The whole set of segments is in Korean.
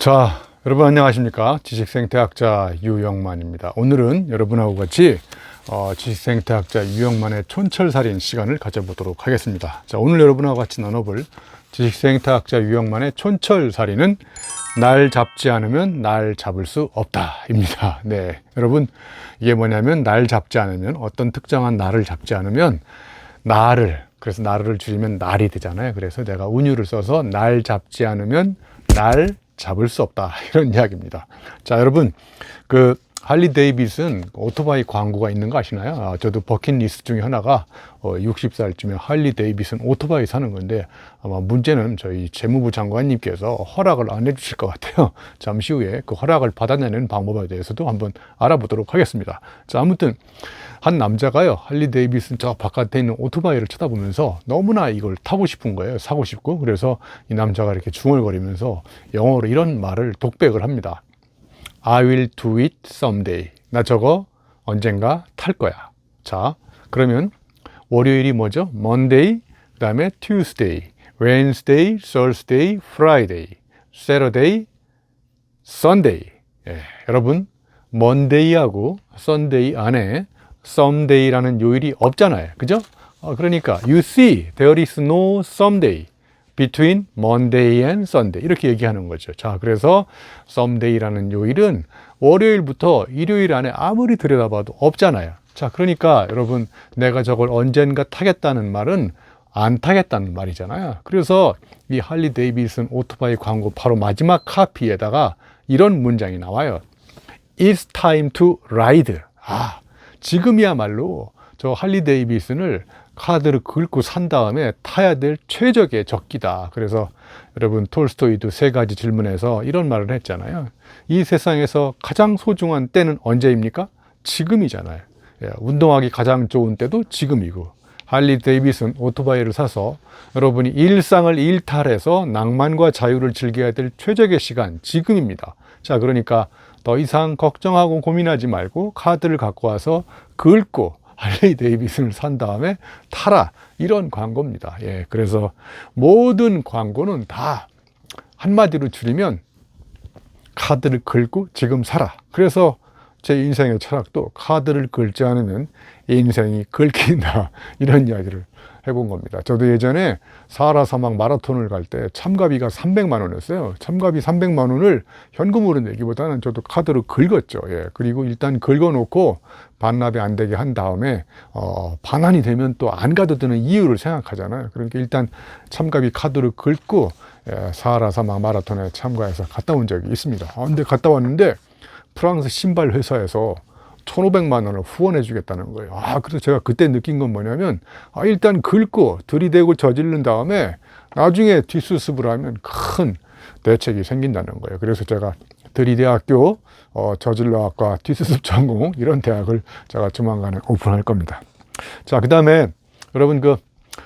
자, 여러분 안녕하십니까? 지식생태학자 유영만입니다. 오늘은 여러분하고 같이 지식생태학자 유영만의 촌철살인 시간을 가져보도록 하겠습니다. 자, 오늘 여러분하고 같이 나눠볼 지식생태학자 유영만의 촌철살인은 날 잡지 않으면 날 잡을 수 없다입니다. 네, 여러분 이게 뭐냐면 날 잡지 않으면 어떤 특정한 날을 잡지 않으면 그래서 나를 줄이면 날이 되잖아요. 그래서 내가 운유를 써서 날 잡지 않으면 날 잡을 수 없다, 이런 이야기입니다. 자, 여러분 그 할리 데이비슨 오토바이 광고가 있는 거 아시나요? 저도 버킷리스트 중에 하나가 60살쯤에 할리 데이비슨 오토바이 사는 건데, 아마 문제는 저희 재무부 장관님께서 허락을 안 해주실 것 같아요. 잠시 후에 그 허락을 받아내는 방법에 대해서도 한번 알아보도록 하겠습니다. 자, 아무튼 한 남자가요, 할리 데이비슨 저 바깥에 있는 오토바이를 쳐다보면서 너무나 이걸 타고 싶은 거예요. 사고 싶고. 그래서 이 남자가 이렇게 중얼거리면서 영어로 이런 말을 독백을 합니다. I will do it someday. 나 저거 언젠가 탈 거야. 자, 그러면 월요일이 뭐죠? Monday, 그 다음에 Tuesday, Wednesday, Thursday, Friday, Saturday, Sunday. 예, 여러분 Monday하고 Sunday 안에 Someday라는 요일이 없잖아요. 그죠? 그러니까 you see there is no someday between Monday and Sunday, 이렇게 얘기하는 거죠. 자, 그래서 Someday라는 요일은 월요일부터 일요일 안에 아무리 들여다봐도 없잖아요. 자, 그러니까 여러분 내가 저걸 언젠가 타겠다는 말은 안 타겠다는 말이잖아요. 그래서 이 할리 데이비슨 오토바이 광고 바로 마지막 카피에다가 이런 문장이 나와요. It's time to ride. 지금이야말로 저 할리 데이비슨을 카드를 긁고 산 다음에 타야 될 최적의 적기다. 그래서 여러분 톨스토이도 세 가지 질문에서 이런 말을 했잖아요. 이 세상에서 가장 소중한 때는 언제입니까? 지금이잖아요. 예, 운동하기 가장 좋은 때도 지금이고, 할리 데이비슨 오토바이를 사서 여러분이 일상을 일탈해서 낭만과 자유를 즐겨야 될 최적의 시간, 지금입니다. 자, 그러니까 더 이상 걱정하고 고민하지 말고 카드를 갖고 와서 긁고 할리 데이비슨을 산 다음에 타라, 이런 광고입니다. 예, 그래서 모든 광고는 다 한마디로 줄이면 카드를 긁고 지금 사라. 그래서 제 인생의 철학도 카드를 긁지 않으면 인생이 긁힌다, 이런 이야기를 해본 겁니다. 저도 예전에 사하라 사막 마라톤을 갈 때 참가비가 300만 원이었어요. 참가비 300만 원을 현금으로 내기보다는 저도 카드로 긁었죠. 예, 그리고 일단 긁어놓고 반납이 안 되게 한 다음에 반환이 되면 또 안 가도 되는 이유를 생각하잖아요. 그러니까 일단 참가비 카드로 긁고 사하라 사막 마라톤에 참가해서 갔다 온 적이 있습니다. 근데 갔다 왔는데 프랑스 신발 회사에서 1,500만 원을 후원해 주겠다는 거예요. 그래서 제가 그때 느낀 건 뭐냐면, 일단 긁고 들이대고 저지른 다음에 나중에 뒷수습을 하면 큰 대책이 생긴다는 거예요. 그래서 제가 들이대학교 저질러학과 뒷수습 전공, 이런 대학을 제가 조만간에 오픈할 겁니다. 자, 그 다음에 여러분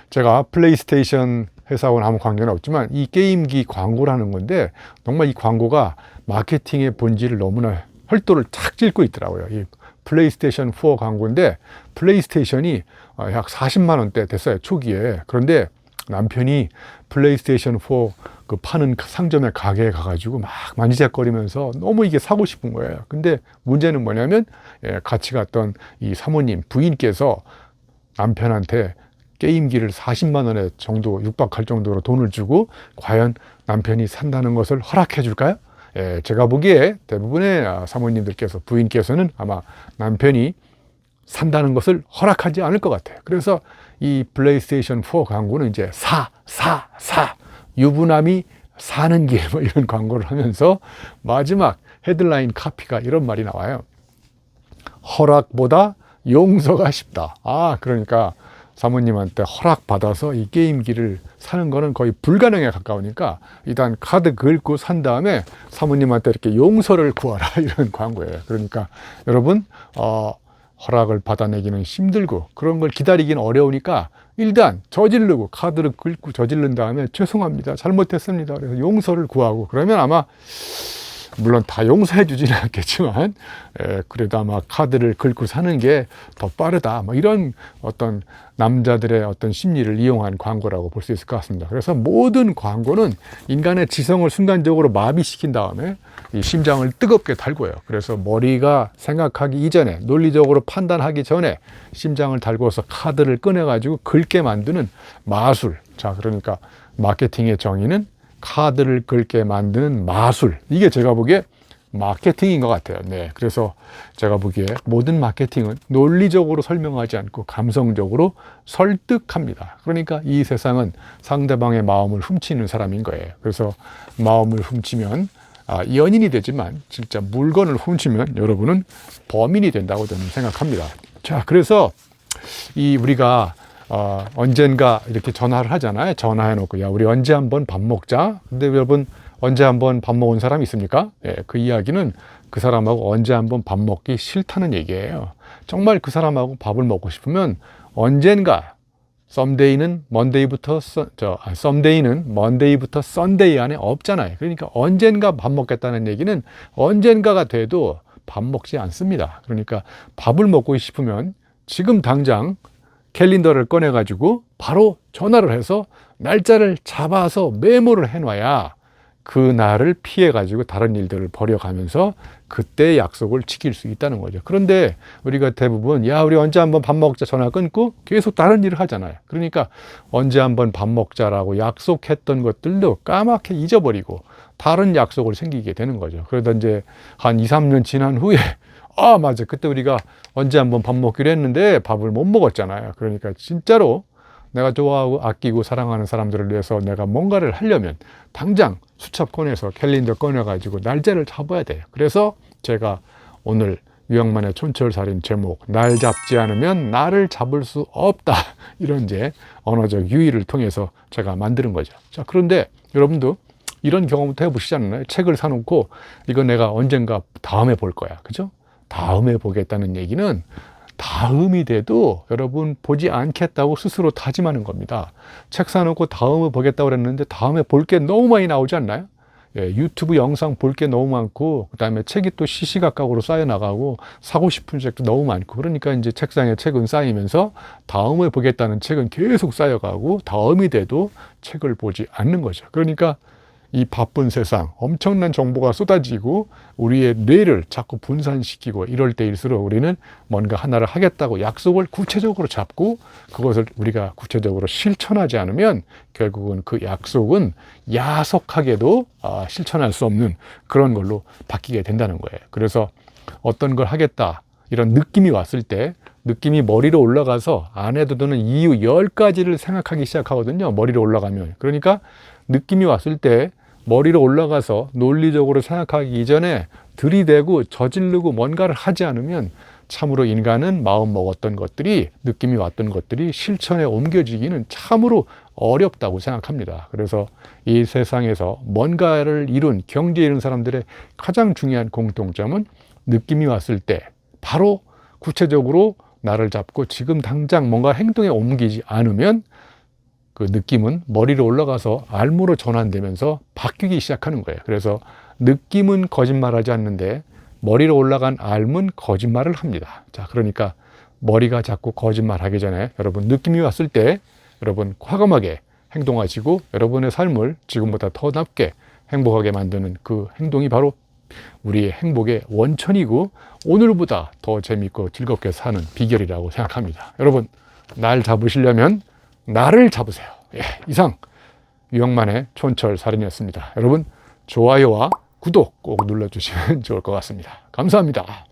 제가 플레이스테이션 회사원 아무 관계는 없지만 이 게임기 광고라는 건데, 정말 이 광고가 마케팅의 본질을 너무나 혈도를 착 찔고 있더라고요. 이 플레이스테이션 4 광고인데, 플레이스테이션이 약 40만 원대 됐어요, 초기에. 그런데 남편이 플레이스테이션 4 그 파는 상점의 가게에 가가지고 막 만지작거리면서 너무 이게 사고 싶은 거예요. 근데 문제는 뭐냐면, 같이 갔던 이 사모님 부인께서 남편한테 게임기를 40만 원에 정도 육박할 정도로 돈을 주고 과연 남편이 산다는 것을 허락해 줄까요? 제가 보기에 대부분의 사모님들께서, 부인께서는 아마 남편이 산다는 것을 허락하지 않을 것 같아요. 그래서 이 플레이스테이션 4 광고는 이제 유부남이 사는 길, 이런 광고를 하면서 마지막 헤드라인 카피가 이런 말이 나와요. 허락보다 용서가 쉽다. 그러니까 사모님한테 허락받아서 이 게임기를 사는 거는 거의 불가능에 가까우니까 일단 카드 긁고 산 다음에 사모님한테 이렇게 용서를 구하라, 이런 광고예요. 그러니까 여러분 허락을 받아내기는 힘들고 그런 걸 기다리기는 어려우니까 일단 저지르고 카드를 긁고 저지른 다음에 죄송합니다, 잘못했습니다, 그래서 용서를 구하고, 그러면 아마 물론 다 용서해 주지는 않겠지만 그래도 아마 카드를 긁고 사는 게 더 빠르다, 뭐 이런 어떤 남자들의 어떤 심리를 이용한 광고라고 볼 수 있을 것 같습니다. 그래서 모든 광고는 인간의 지성을 순간적으로 마비시킨 다음에 이 심장을 뜨겁게 달고요. 그래서 머리가 생각하기 이전에, 논리적으로 판단하기 전에 심장을 달고서 카드를 꺼내가지고 긁게 만드는 마술. 자, 그러니까 마케팅의 정의는 카드를 긁게 만드는 마술. 이게 제가 보기에 마케팅인 것 같아요. 네, 그래서 제가 보기에 모든 마케팅은 논리적으로 설명하지 않고 감성적으로 설득합니다. 그러니까 이 세상은 상대방의 마음을 훔치는 사람인 거예요. 그래서 마음을 훔치면 연인이 되지만 진짜 물건을 훔치면 여러분은 범인이 된다고 저는 생각합니다. 자, 그래서 우리가 언젠가 이렇게 전화를 하잖아요. 전화해놓고 야, 우리 언제 한번 밥 먹자. 근데 여러분, 언제 한번 밥 먹은 사람 있습니까? 예, 그 이야기는 그 사람하고 언제 한번 밥 먹기 싫다는 얘기예요. 정말 그 사람하고 밥을 먹고 싶으면 언젠가 썸데이는 먼데이부터 썬데이 안에 없잖아요. 그러니까 언젠가 밥 먹겠다는 얘기는 언젠가가 돼도 밥 먹지 않습니다. 그러니까 밥을 먹고 싶으면 지금 당장 캘린더를 꺼내가지고 바로 전화를 해서 날짜를 잡아서 메모를 해놔야 그 날을 피해가지고 다른 일들을 벌여가면서 그때 약속을 지킬 수 있다는 거죠. 그런데 우리가 대부분 야, 우리 언제 한번 밥 먹자 전화 끊고 계속 다른 일을 하잖아요. 그러니까 언제 한번 밥 먹자라고 약속했던 것들도 까맣게 잊어버리고 다른 약속을 생기게 되는 거죠. 그러다 이제 한 2, 3년 지난 후에 맞아, 그때 우리가 언제 한번 밥 먹기로 했는데 밥을 못 먹었잖아요. 그러니까 진짜로 내가 좋아하고 아끼고 사랑하는 사람들을 위해서 내가 뭔가를 하려면 당장 수첩 꺼내서 캘린더 꺼내가지고 날짜를 잡아야 돼요. 그래서 제가 오늘 유영만의 촌철살인 제목, 날 잡지 않으면 나를 잡을 수 없다, 이런 이제 언어적 유희를 통해서 제가 만드는 거죠. 자, 그런데 여러분도 이런 경험부터 해보시지 않나요? 책을 사놓고 이거 내가 언젠가 다음에 볼 거야, 그죠? 다음에 보겠다는 얘기는 다음이 돼도 여러분 보지 않겠다고 스스로 다짐하는 겁니다. 책 사놓고 다음에 보겠다고 그랬는데 다음에 볼 게 너무 많이 나오지 않나요? 예, 유튜브 영상 볼 게 너무 많고, 그 다음에 책이 또 시시각각으로 쌓여나가고, 사고 싶은 책도 너무 많고, 그러니까 이제 책상에 책은 쌓이면서 다음에 보겠다는 책은 계속 쌓여가고, 다음이 돼도 책을 보지 않는 거죠. 그러니까 이 바쁜 세상, 엄청난 정보가 쏟아지고 우리의 뇌를 자꾸 분산시키고 이럴 때일수록 우리는 뭔가 하나를 하겠다고 약속을 구체적으로 잡고 그것을 우리가 구체적으로 실천하지 않으면 결국은 그 약속은 야속하게도 실천할 수 없는 그런 걸로 바뀌게 된다는 거예요. 그래서 어떤 걸 하겠다, 이런 느낌이 왔을 때 느낌이 머리로 올라가서 안 해도 되는 이유 10가지를 생각하기 시작하거든요. 머리로 올라가면. 그러니까 느낌이 왔을 때 머리로 올라가서 논리적으로 생각하기 이전에 들이대고 저지르고 뭔가를 하지 않으면 참으로 인간은 마음 먹었던 것들이, 느낌이 왔던 것들이 실천에 옮겨지기는 참으로 어렵다고 생각합니다. 그래서 이 세상에서 뭔가를 이룬, 경지에 이른 사람들의 가장 중요한 공통점은 느낌이 왔을 때 바로 구체적으로 나를 잡고 지금 당장 뭔가 행동에 옮기지 않으면 그 느낌은 머리로 올라가서 알무로 전환되면서 바뀌기 시작하는 거예요. 그래서 느낌은 거짓말하지 않는데 머리로 올라간 알무는 거짓말을 합니다. 자, 그러니까 머리가 자꾸 거짓말하기 전에 여러분 느낌이 왔을 때 여러분 과감하게 행동하시고 여러분의 삶을 지금보다 더 낫게 행복하게 만드는 그 행동이 바로 우리의 행복의 원천이고 오늘보다 더 재밌고 즐겁게 사는 비결이라고 생각합니다. 여러분, 날 잡으시려면 나를 잡으세요. 예, 이상 유영만의 촌철살인이었습니다. 여러분, 좋아요와 구독 꼭 눌러주시면 좋을 것 같습니다. 감사합니다.